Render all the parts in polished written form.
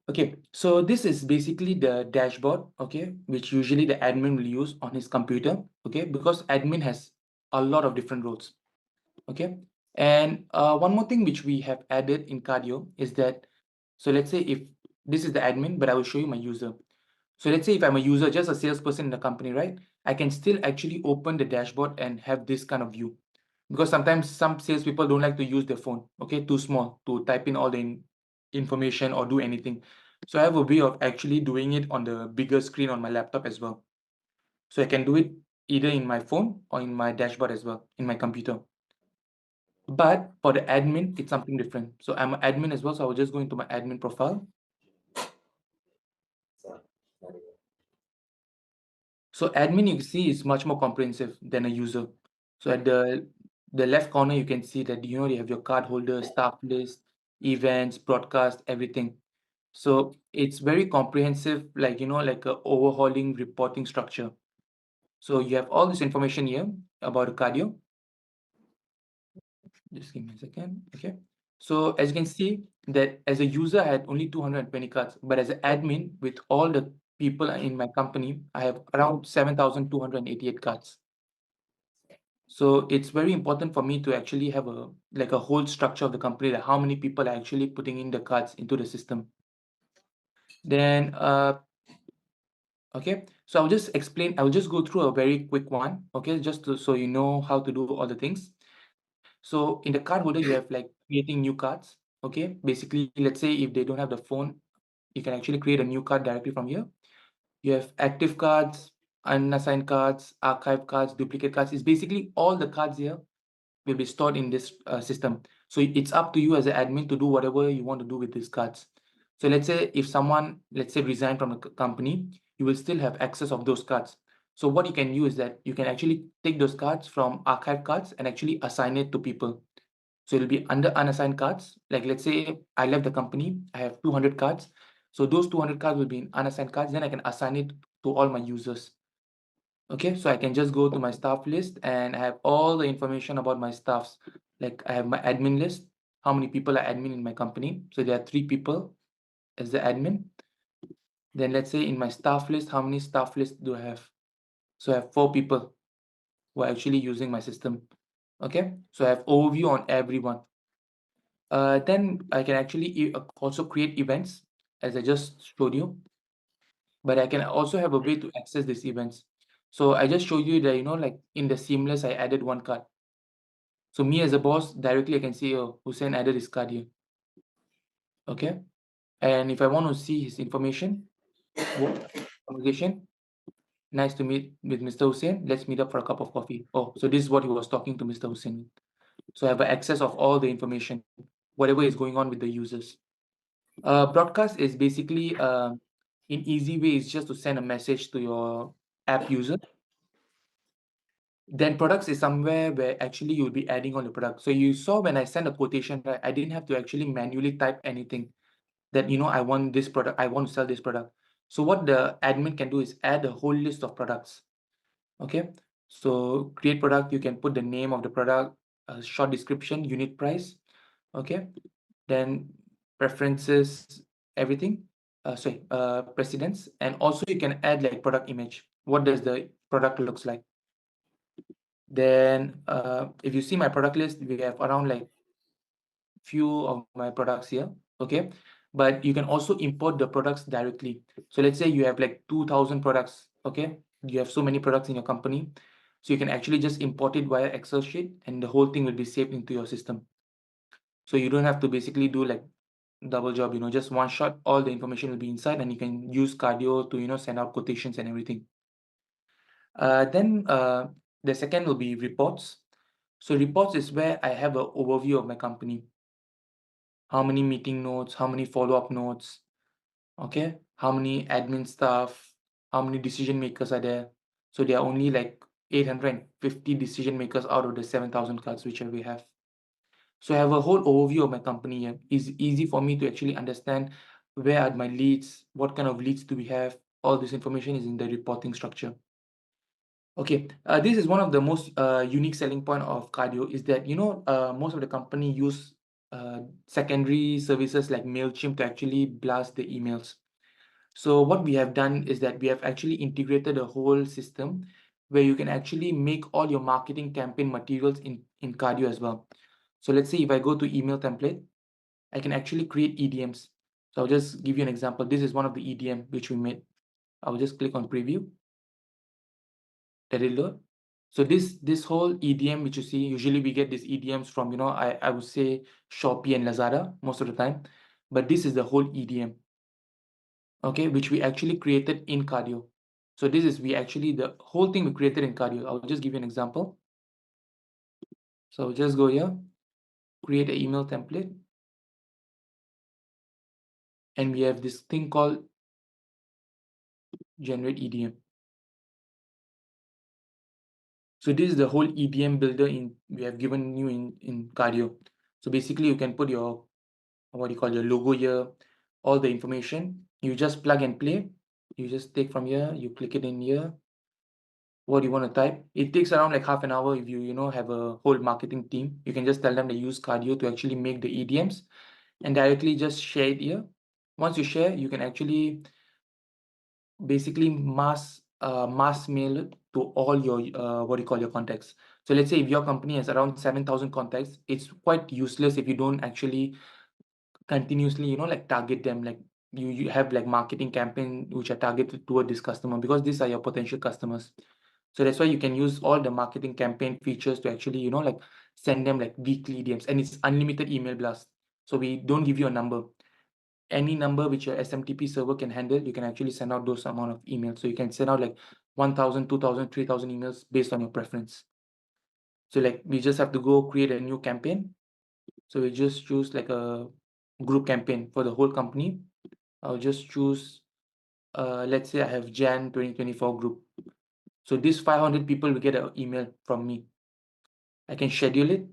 Okay, so this is basically the dashboard, okay, which usually the admin will use on his computer, okay, because admin has a lot of different roles, okay. And one more thing which we have added in Carddio is that, so let's say if this is the admin, but I will show you my user. So let's say if I'm a user, just a salesperson in the company, right? I can still actually open the dashboard and have this kind of view. Because sometimes some salespeople don't like to use their phone, okay, too small to type in all the information or do anything. So I have a way of actually doing it on the bigger screen on my laptop as well. So I can do it either in my phone or in my dashboard as well, in my computer. But for the admin, it's something different. So I'm an admin as well, so I will just go into my admin profile. So admin, you can see, is much more comprehensive than a user. So at the left corner, you can see that, you have your card holder, staff list, events, broadcast, everything. So it's very comprehensive, like, like a overhauling reporting structure. So you have all this information here about Carddio. Just give me a second. Okay. So as you can see that as a user, I had only 220 cards, but as an admin with all the people in my company, I have around 7,288 cards. So it's very important for me to actually have a whole structure of the company, like how many people are actually putting in the cards into the system. Then okay, so I'll just go through a very quick one, okay, so you know how to do all the things. So in the card holder, you have like creating new cards. Okay, basically, let's say if they don't have the phone, you can actually create a new card directly from here. You have active cards, unassigned cards, archive cards, duplicate cards. It's basically all the cards here will be stored in this system. So it's up to you as an admin to do whatever you want to do with these cards. So let's say if someone, let's say, resigned from a company, you will still have access of those cards. So what you can do is that you can actually take those cards from archive cards and actually assign it to people. So it'll be under unassigned cards. Like let's say I left the company, I have 200 cards. So those 200 cards will be in unassigned cards. Then I can assign it to all my users. Okay, so I can just go to my staff list and I have all the information about my staffs. Like I have my admin list, how many people are admin in my company. So there are 3 people as the admin. Then let's say in my staff list, how many staff lists do I have? So I have 4 people who are actually using my system. Okay, so I have overview on everyone. Then I can actually also create events, as I just showed you. But I can also have a way to access these events. So I just showed you that, like in the seamless, I added one card. So me as a boss, directly I can see, oh, Hussein added his card here. Okay. And if I want to see his information, conversation, nice to meet with Mr. Hussein. Let's meet up for a cup of coffee. Oh, so this is what he was talking to Mr. Hussein. So I have access of all the information, whatever is going on with the users. Broadcast is basically, in easy way, is just to send a message to your app user. Then products is somewhere where actually you'll be adding on the product. So you saw when I sent a quotation, right, I didn't have to actually manually type anything that, I want this product, I want to sell this product. So what the admin can do is add a whole list of products. Okay. So create product, you can put the name of the product, a short description, unit price. Okay. Then preferences, everything. Precedence. And also you can add like product image. What does the product looks like? Then if you see my product list, we have around like few of my products here. Okay. But you can also import the products directly. So let's say you have like 2,000 products. Okay. You have so many products in your company. So you can actually just import it via Excel sheet and the whole thing will be saved into your system. So you don't have to basically do like double job, just one shot, all the information will be inside and you can use Carddio to, send out quotations and everything. Then the second will be reports. So reports is where I have an overview of my company. How many meeting notes, how many follow-up notes, okay? How many admin staff, how many decision makers are there? So there are only like 850 decision makers out of the 7,000 cards which we have. So I have a whole overview of my company here. It's easy for me to actually understand where are my leads, what kind of leads do we have. All this information is in the reporting structure. Okay, this is one of the most unique selling point of Carddio is that, most of the company use secondary services like MailChimp to actually blast the emails. So what we have done is that we have actually integrated a whole system where you can actually make all your marketing campaign materials in Carddio as well. So let's say if I go to email template, I can actually create EDMs. So I'll just give you an example. This is one of the EDM which we made. I'll just click on preview. Let it load. So this whole EDM which you see, usually we get these EDMs from, I would say Shopee and Lazada most of the time. But this is the whole EDM, okay, which we actually created in Carddio. So this is the whole thing we created in Carddio. I'll just give you an example. So just go here, create an email template, and we have this thing called generate EDM. So this is the whole EDM builder we have given you in Carddio. So basically you can put your, what you call, your logo here, all the information. You just plug and play. You just take from here, you click it in here. What you want to type. It takes around like half an hour if you have a whole marketing team. You can just tell them to use Carddio to actually make the EDMs and directly just share it here. Once you share, you can actually basically mass mail it to all your your contacts. So let's say if your company has around 7,000 contacts, it's quite useless if you don't actually continuously like target them, like you have like marketing campaign which are targeted toward this customer, because these are your potential customers. So that's why you can use all the marketing campaign features to actually like send them like weekly DMs, and it's unlimited email blast. So we don't give you a number. Any number which your SMTP server can handle, you can actually send out those amount of emails. So you can send out like 1,000, 2,000, 3,000 emails based on your preference. So like we just have to go create a new campaign. So we just choose like a group campaign for the whole company. I'll just choose, let's say I have Jan 2024 group. So these 500 people will get an email from me. I can schedule it.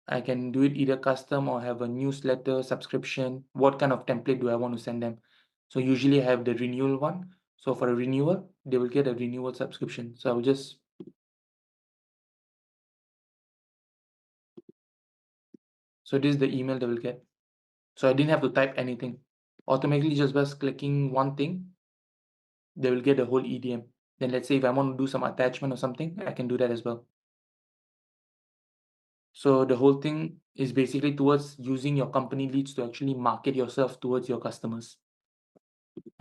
I can do it either custom or have a newsletter subscription. What kind of template do I want to send them? So usually I have the renewal one. So for a renewal, they will get a renewal subscription. So I will just, so this is the email they will get. So I didn't have to type anything. Automatically just by clicking one thing, they will get a whole EDM. Then let's say if I want to do some attachment or something, I can do that as well. So the whole thing is basically towards using your company leads to actually market yourself towards your customers.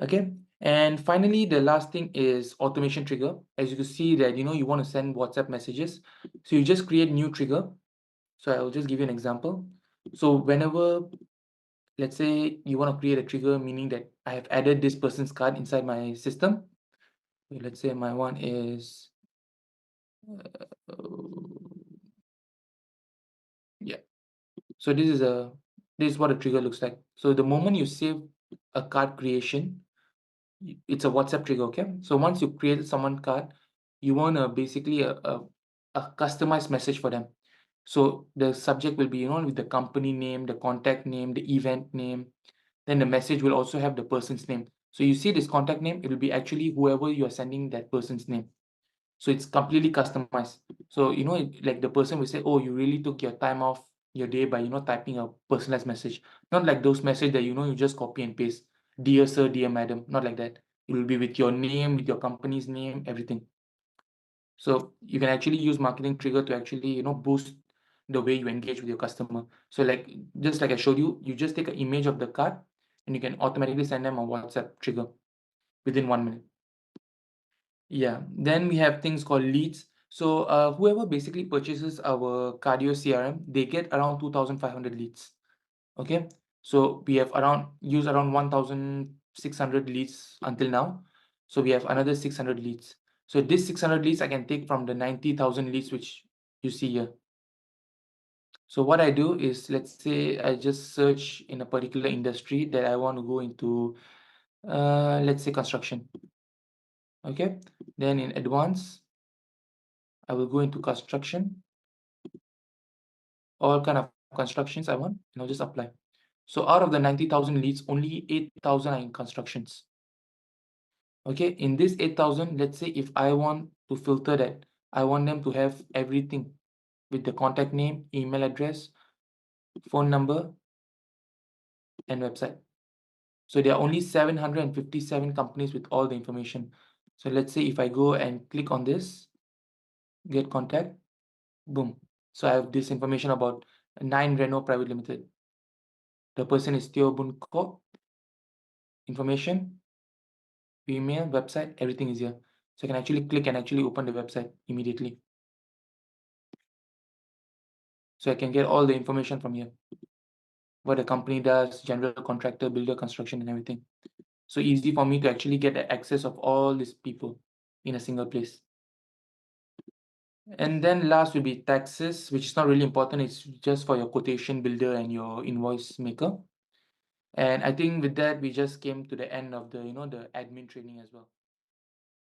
Okay. And finally, the last thing is automation trigger. As you can see that, you want to send WhatsApp messages. So you just create new trigger. So I will just give you an example. So whenever, let's say you want to create a trigger, meaning that I have added this person's card inside my system. Let's say my one is, yeah. So this is what a trigger looks like. So the moment you save a card creation, it's a WhatsApp trigger, okay? So once you create someone card, you want basically a customized message for them. So the subject will be, with the company name, the contact name, the event name. Then the message will also have the person's name. So you see this contact name, it will be actually whoever you are sending that person's name. So it's completely customized. So, like the person will say, oh, you really took your time off your day by, typing a personalized message. Not like those messages that, you just copy and paste. Dear sir, dear madam, not like that. It will be with your name, with your company's name, everything. So you can actually use marketing trigger to actually, boost the way you engage with your customer. So like, just like I showed you, you just take an image of the card and you can automatically send them a WhatsApp trigger within 1 minute. Yeah, then we have things called leads. So whoever basically purchases our Carddio CRM, they get around 2,500 leads. Okay, so we have used around 1,600 leads until now. So we have another 600 leads. So this 600 leads I can take from the 90,000 leads which you see here. So what I do is, let's say I just search in a particular industry that I want to go into, let's say construction. Okay, then in advanced, I will go into construction, all kind of constructions I want, and I'll just apply. So out of the 90,000 leads, only 8,000 are in constructions. Okay, in this 8,000, let's say if I want to filter that, I want them to have everything with the contact name, email address, phone number, and website. So there are only 757 companies with all the information. So let's say if I go and click on this, get contact, boom. So I have this information about 9 Renault Private Limited. The person is Teo Boon Kok. Information, email, website, everything is here. So I can actually click and actually open the website immediately. So I can get all the information from here. What the company does, general contractor, builder, construction, and everything. So easy for me to actually get the access of all these people in a single place. And then last will be taxes, which is not really important. It's just for your quotation builder and your invoice maker. And I think with that, we just came to the end of the, the admin training as well.